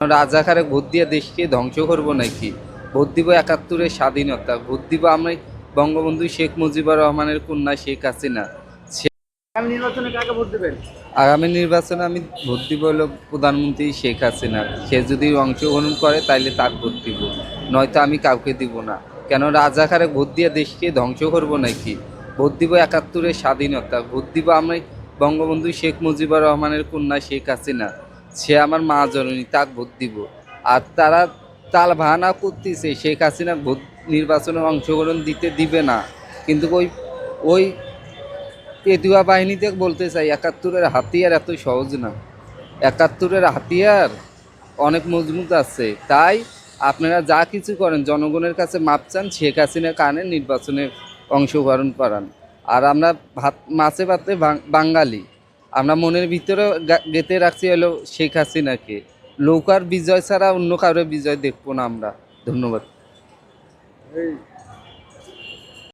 রাজাকারে vote দিয়ে দেশকে ধ্বংস করব নাকি? ভোট দিব ৭১-এর স্বাধীনতা, ভোট দিব আমি বঙ্গবন্ধু শেখ মুজিবুর রহমানের কন্যা শেখ হাসিনা। আগামী নির্বাচনে কাকে ভোট দেবেন? আগামী নির্বাচনে আমি ভোট দিব হলো প্রধানমন্ত্রী শেখ হাসিনা। সে যদি অংশগ্রহণ করে তাইলে তার ভোট দিব, নয়তো আমি কাউকে দিব না। কেন রাজাকারে ভোট দিয়ে দেশকে ধ্বংস করব নাকি? ভোট দিব ৭১-এর স্বাধীনতা, ভোট দিব আমি বঙ্গবন্ধু শেখ মুজিবুর রহমানের কন্যা শেখ হাসিনা। সে আমার মা জননী, তাক ভোট দিব। আর তারা তাল বাহানা করতেছে শেখ হাসিনা ভোট নির্বাচনে অংশগ্রহণ দিবে না, কিন্তু ওই ওই পেটুয়া বাহিনীতে বলতে চাই ৭১-এর হাতিয়ার এত সহজ না। ৭১-এর হাতিয়ার অনেক মজবুত আছে। তাই আপনারা যা কিছু করেন জনগণের কাছে মাপ চান, শেখ হাসিনা কানে নির্বাচনে অংশগ্রহণ করান। আর আমরা মাছে ভাতে বাঙালি, আমরা মনের ভিতরে গেঁথে রাখছি হলো শেখ হাসিনাকে। লৌকার বিজয় ছাড়া অন্য কারো বিজয় দেখবো না আমরা। ধন্যবাদ।